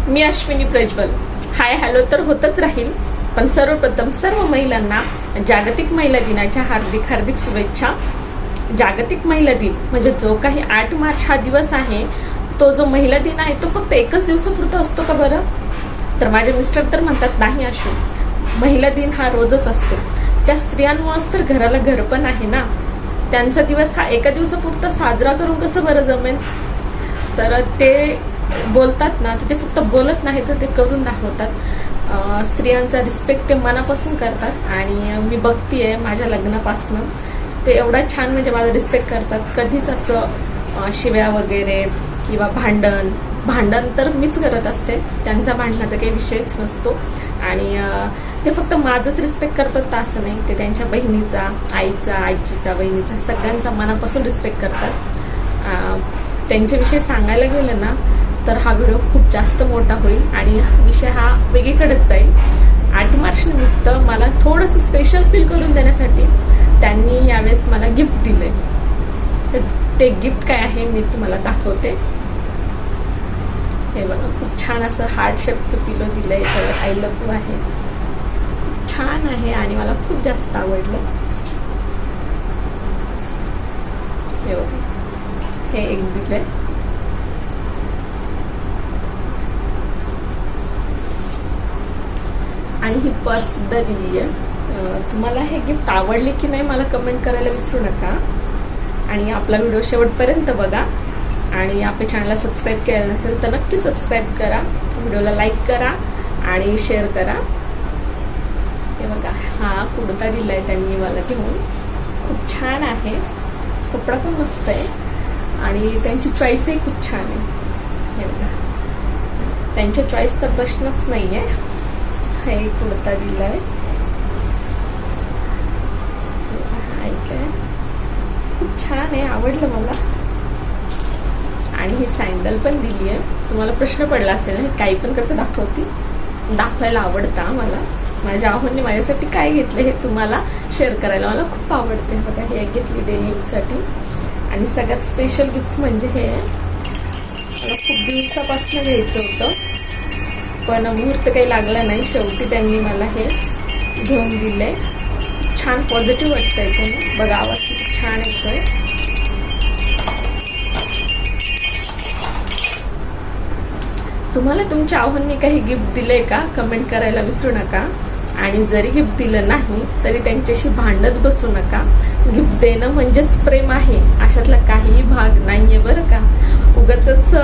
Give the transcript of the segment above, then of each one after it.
मी Ashwini Prajwal. Hi hello तर होतच राहील, पण सर्वप्रथम सर्व महिलांना जागतिक महिला दिनाच्या हार्दिक हार्दिक शुभेच्छा. जागतिक महिला दिन म्हणजे जो काही 8 मार्च हा दिवस आहे, तो जो महिला दिन आहे तो फक्त एकच दिवसापुरता असतो का बरं? तर माझे मिस्टर तर म्हणतात नाही अशू, महिला दिन हा रोजच असतो. त्या स्त्रियांमुळेच तर घराला घर पण आहे ना. त्यांचा दिवस हा एका दिवसापुरता साजरा करून कसं बरं जमेल? तर ते बोलतात ना, तर ते फक्त बोलत नाही तर ते करून दाखवतात. स्त्रियांचा रिस्पेक्ट ते मनापासून करतात आणि मी बघतीये माझ्या लग्नापासनं ते एवढा छान म्हणजे माझा रिस्पेक्ट करतात. कधीच असं शिव्या वगैरे किंवा भांडण तर मीच करत असते, त्यांचा भांडणाचा काही विषयच नसतो. आणि ते फक्त माझंच रिस्पेक्ट करतात तर असं नाही, ते त्यांच्या बहिणीचा, आईचा, आजीचा, बहिणीचा सगळ्यांचा मनापासून रिस्पेक्ट करतात. त्यांच्याविषयी सांगायला गेलं ना तर हा व्हिडिओ खूप जास्त मोठा होईल आणि विषय हा वेगळीकडेच जाईल. 8 मार्च निमित्त मला थोडंसं स्पेशल फील करून देण्यासाठी त्यांनी यावेळेस मला गिफ्ट दिलंय. तर ते गिफ्ट काय आहे मी तुम्हाला दाखवते. हे बघा, खूप छान असं हार्ट शेपचं पिलो दिलंय, त्यावर आय लव्ह यू आहे. खूप छान आहे आणि मला खूप जास्त आवडलं. हे बघा, हे एक दिलंय. आणि ही पर्स सुद्धा दिली आहे. तुम्हाला हे गिफ्ट आवडले की नाही मला कमेंट करायला विसरू नका. आणि आपला व्हिडिओ शेवटपर्यंत बघा आणि आपल्या चॅनलला सबस्क्राईब केलं नसेल तर नक्की सबस्क्राईब करा, व्हिडिओला लाईक करा आणि शेअर करा. हे बघा, हा कुर्ता दिलाय त्यांनी मला घेऊन. खूप छान आहे, कपडा पण मस्त आहे आणि त्यांची चॉईसही खूप छान आहे. हे बघा, त्यांच्या चॉईसचा प्रश्नच नाहीये. हे कुर्ता दिलाय, खूप छान आहे, आवडलं मला. आणि ही सँडल पण दिली आहे. तुम्हाला प्रश्न पडला असेल ना, काही पण कसं दाखवायला आवडतं मला. माझ्या आहोंनी माझ्यासाठी काय घेतलं हे तुम्हाला शेअर करायला मला खूप आवडते. बघा, हे घेतली डेली यूजसाठी. आणि सगळ्यात स्पेशल गिफ्ट म्हणजे हे मला खूप दिवसापासून घ्यायचं होतं, पण मुहूर्त काही लागला नाही. शेवटी त्यांनी मला हे घेऊन दिलंय. छान पॉझिटिव्ह वाटतंय ते. बघा, आवाज किती छान येतोय. तुम्हाला तुमच्या आहोंनी काही गिफ्ट दिलंय का कमेंट करायला विसरू नका. आणि जरी गिफ्ट दिलं नाही तरी त्यांच्याशी भांडत बसू नका. गिफ्ट देणं म्हणजेच प्रेम आहे, अशातला काहीही भाग नाहीये बरं का. उगाचच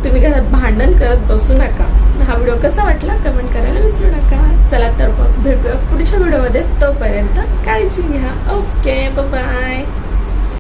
तुम्ही घरात भांडण करत बसू नका. हा व्हिडिओ कसा वाटला कमेंट करायला विसरू नका. चला तर मग भेटूया पुढच्या व्हिडिओमध्ये. तोपर्यंत काळजी घ्या. Okay, bye.